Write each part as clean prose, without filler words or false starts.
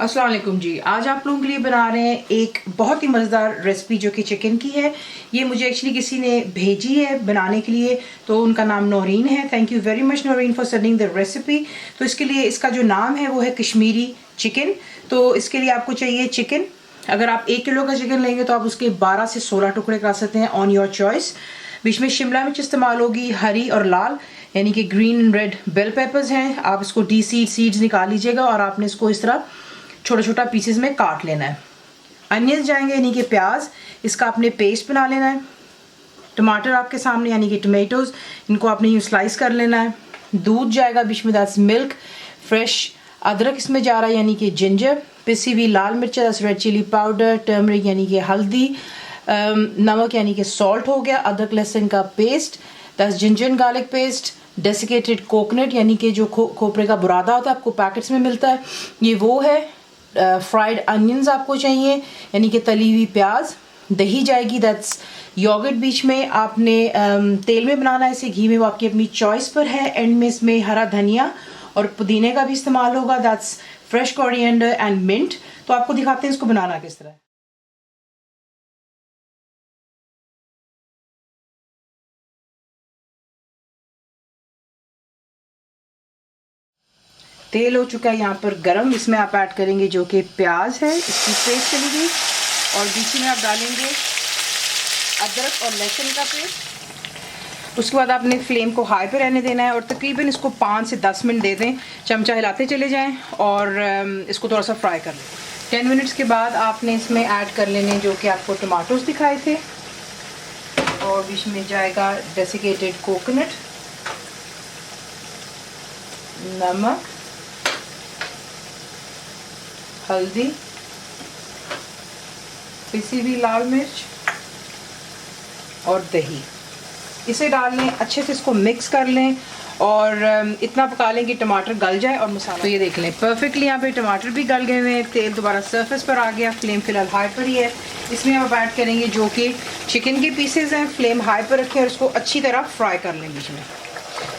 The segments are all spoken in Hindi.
अस्सलाम वालेकुम जी। आज आप लोगों के लिए बना रहे हैं एक बहुत ही मज़ेदार रेसिपी जो कि चिकन की है। ये मुझे एक्चुअली किसी ने भेजी है बनाने के लिए, तो उनका नाम नौरीन है। Thank you very much Naureen for sending the recipe. तो इसके लिए इसका जो नाम है वो है कश्मीरी चिकन। तो इसके लिए आपको चाहिए चिकन। अगर आप 1 किलो का चिकन लेंगे तो आप उसके 12 से 16 टुकड़े कर सकते हैं, ऑन योर चॉइस। बीच में शिमला मिर्च इस्तेमाल होगी, हरी और लाल, यानी कि green and red bell peppers हैं। आप इसको सीड्स निकाल लीजिएगा और आपने इसको इस तरह छोटा छोटा पीसेस में काट लेना है। अनियंस जाएंगे यानी कि प्याज, इसका आपने पेस्ट बना लेना है। टमाटर आपके सामने यानी कि टमेटोज, इनको आपने यूँ स्लाइस कर लेना है। दूध जाएगा बीच में, दैट्स मिल्क। फ्रेश अदरक इसमें जा रहा है यानी कि जिंजर। पिसी हुई लाल मिर्च, that's red chilli powder. Turmeric यानी कि हल्दी। नमक यानी कि सॉल्ट हो गया। अदरक लहसुन का paste, that's ginger and garlic paste. Desiccated coconut यानी कि जो खोपरे का बुरादा होता है, आपको पैकेट्स में मिलता है, ये वो है। फ्राइड अनियंस आपको चाहिए यानी कि तली हुई प्याज। दही जाएगी, दैट्स योगर्ट। बीच में आपने तेल में बनाना है, इसे घी में, वो आपकी अपनी चॉइस पर है। एंड में इसमें हरा धनिया और पुदीने का भी इस्तेमाल होगा, that's fresh coriander and mint. तो आपको दिखाते हैं इसको बनाना किस तरह। तेल हो चुका है यहाँ पर गरम। इसमें आप ऐड करेंगे जो कि प्याज है, इसकी पेस्ट चलेगी। और बीच में आप डालेंगे अदरक और लहसुन का पेस्ट। उसके बाद आपने फ्लेम को हाई पे रहने देना है और तकरीबन इसको 5 से 10 मिनट दे दें। चमचा हिलाते चले जाएं और इसको थोड़ा सा फ्राई कर लें। 10 मिनट्स के बाद आपने इसमें ऐड कर लेने जो कि आपको टमाटोज दिखाए थे। और बीच में जाएगा डेसिकेटेड कोकोनट, नमक, हल्दी, पिसी हुई लाल मिर्च और दही। इसे डाल लें, अच्छे से इसको मिक्स कर लें और इतना पका लें कि टमाटर गल जाए और मसाला। तो ये देख लें परफेक्टली यहाँ पे टमाटर भी गल गए हुए हैं। तेल दोबारा सरफेस पर आ गया। फ्लेम फिलहाल हाई पर ही है। इसमें आप ऐड करेंगे जो कि चिकन के पीसेस हैं। फ्लेम हाई पर रखें और इसको अच्छी तरह फ्राई कर लें। बीच में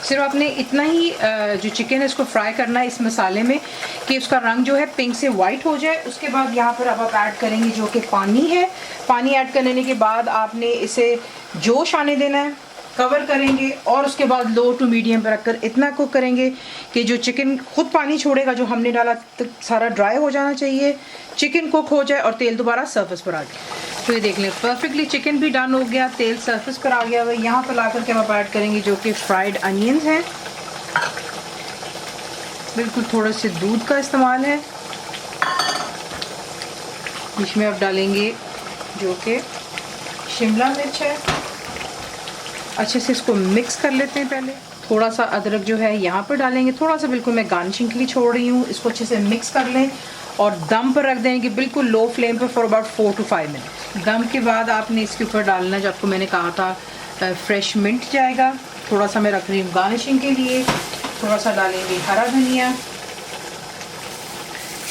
सिर्फ आपने इतना ही जो चिकन है इसको फ्राई करना है इस मसाले में कि उसका रंग जो है पिंक से वाइट हो जाए। उसके बाद यहाँ पर अब आप ऐड करेंगे जो कि पानी है। पानी ऐड करने के बाद आपने इसे जोश आने देना है, कवर करेंगे और उसके बाद लो टू मीडियम पर रखकर इतना कुक करेंगे कि जो चिकन खुद पानी छोड़ेगा, जो हमने डाला तो सारा ड्राई हो जाना चाहिए, चिकन कुक हो जाए और तेल दोबारा सरफेस पर आ गया। तो ये देख लें परफेक्टली चिकन भी डन हो गया, तेल सरफेस पर आ गया हुआ। यहाँ पर ला करके हम ऐड करेंगे जो कि फ्राइड अनियंस हैं। बिल्कुल थोड़े से दूध का इस्तेमाल है। बीच में आप डालेंगे जो कि शिमला मिर्च है। अच्छे से इसको मिक्स कर लेते हैं। पहले थोड़ा सा अदरक जो है यहाँ पर डालेंगे, थोड़ा सा बिल्कुल मैं गार्निशिंग के लिए छोड़ रही हूँ। इसको अच्छे से मिक्स कर लें और दम पर रख देंगे बिल्कुल लो फ्लेम पर फॉर अबाउट 4 to 5 मिनट। दम के बाद आपने इसके ऊपर डालना जो आपको मैंने कहा था फ्रेश मिंट जाएगा। थोड़ा सा मैं रख रही हूँ गार्निशिंग के लिए। थोड़ा सा डालेंगे हरा धनिया।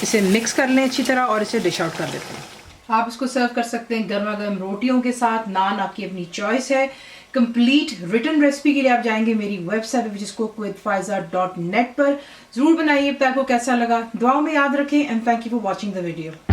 इसे मिक्स कर लें अच्छी तरह और इसे डिश आउट कर देते हैं। आप इसको सर्व कर सकते हैं गर्मा गर्म रोटियों के साथ, नान आपकी अपनी चॉइस है। कंप्लीट रिटन रेसिपी के लिए आप जाएंगे मेरी वेबसाइट विच इज cookWithFaiza.net पर। जरूर बनाइए, आपको कैसा लगा दुआओं में याद रखें। And thank you for watching the video.